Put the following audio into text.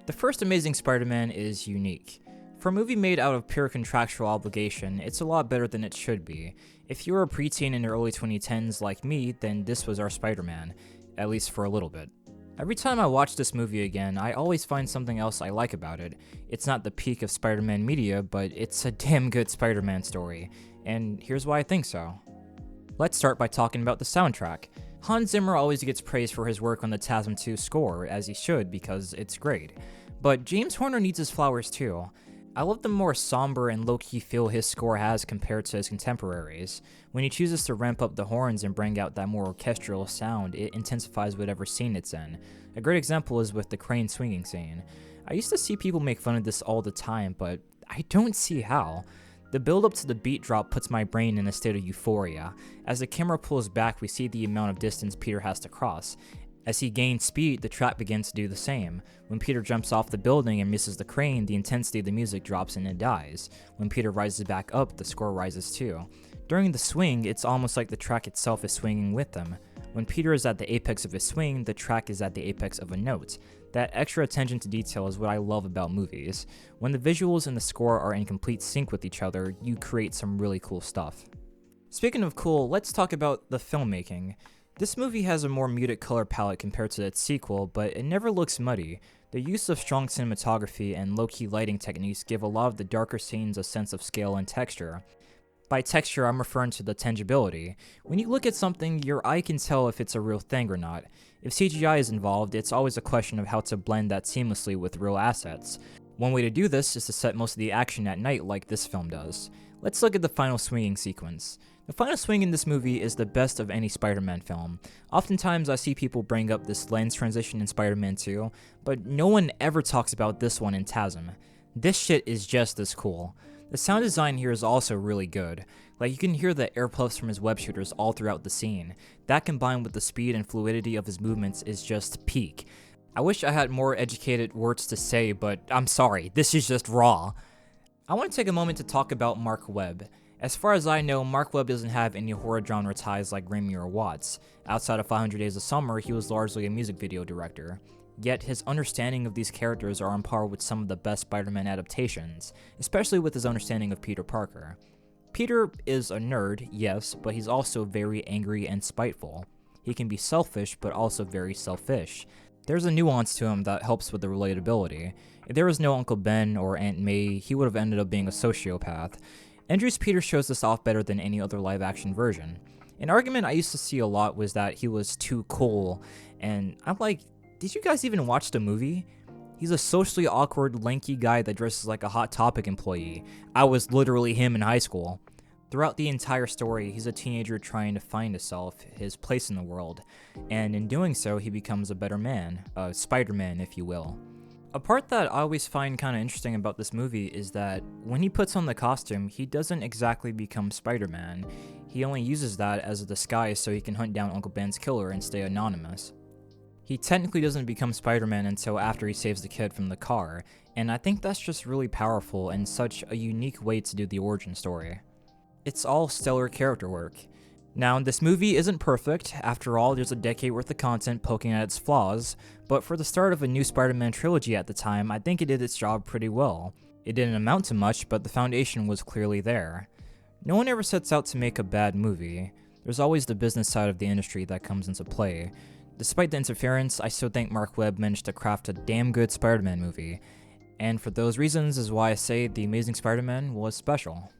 The first Amazing Spider-Man is unique. For a movie made out of pure contractual obligation, it's a lot better than it should be. If you were a preteen in the early 2010s like me, then this was our Spider-Man, at least for a little bit. Every time I watch this movie again, I always find something else I like about it. It's not the peak of Spider-Man media, but it's a damn good Spider-Man story, and here's why I think so. Let's start by talking about the soundtrack. Hans Zimmer always gets praised for his work on the TASM 2 score, as he should because it's great. But James Horner needs his flowers too. I love the more somber and low-key feel his score has compared to his contemporaries. When he chooses to ramp up the horns and bring out that more orchestral sound, it intensifies whatever scene it's in. A great example is with the crane swinging scene. I used to see people make fun of this all the time, but I don't see how. The build up to the beat drop puts my brain in a state of euphoria. As the camera pulls back, we see the amount of distance Peter has to cross. As he gains speed, the track begins to do the same. When Peter jumps off the building and misses the crane, the intensity of the music drops and it dies. When Peter rises back up, the score rises too. During the swing, it's almost like the track itself is swinging with them. When Peter is at the apex of his swing, the track is at the apex of a note. That extra attention to detail is what I love about movies. When the visuals and the score are in complete sync with each other, you create some really cool stuff. Speaking of cool, let's talk about the filmmaking. This movie has a more muted color palette compared to its sequel, but it never looks muddy. The use of strong cinematography and low-key lighting techniques give a lot of the darker scenes a sense of scale and texture. By texture, I'm referring to the tangibility. When you look at something, your eye can tell if it's a real thing or not. If CGI is involved, it's always a question of how to blend that seamlessly with real assets. One way to do this is to set most of the action at night like this film does. Let's look at the final swinging sequence. The final swing in this movie is the best of any Spider-Man film. Oftentimes I see people bring up this lens transition in Spider-Man 2, but no one ever talks about this one in TASM. This shit is just as cool. The sound design here is also really good. Like, you can hear the air puffs from his web shooters all throughout the scene. That combined with the speed and fluidity of his movements is just peak. I wish I had more educated words to say, but I'm sorry, this is just raw. I want to take a moment to talk about Mark Webb. As far as I know, Mark Webb doesn't have any horror genre ties like Raimi or Watts. Outside of 500 Days of Summer, he was largely a music video director. Yet his understanding of these characters are on par with some of the best Spider-Man adaptations, especially with his understanding of Peter Parker. Peter is a nerd, yes, but he's also very angry and spiteful. He can be selfish, but also very selfish. There's a nuance to him that helps with the relatability. If there was no Uncle Ben or Aunt May, he would have ended up being a sociopath. Andrew's Peter shows this off better than any other live-action version. An argument I used to see a lot was that he was too cool, and I'm like, did you guys even watch the movie? He's a socially awkward, lanky guy that dresses like a Hot Topic employee. I was literally him in high school. Throughout the entire story, he's a teenager trying to find himself, his place in the world, and in doing so, he becomes a better man, a Spider-Man, if you will. A part that I always find kind of interesting about this movie is that when he puts on the costume, he doesn't exactly become Spider-Man. He only uses that as a disguise so he can hunt down Uncle Ben's killer and stay anonymous. He technically doesn't become Spider-Man until after he saves the kid from the car, and I think that's just really powerful and such a unique way to do the origin story. It's all stellar character work. Now, this movie isn't perfect. After all, there's a decade worth of content poking at its flaws, but for the start of a new Spider-Man trilogy at the time, I think it did its job pretty well. It didn't amount to much, but the foundation was clearly there. No one ever sets out to make a bad movie. There's always the business side of the industry that comes into play. Despite the interference, I still think Mark Webb managed to craft a damn good Spider-Man movie, and for those reasons is why I say The Amazing Spider-Man was special.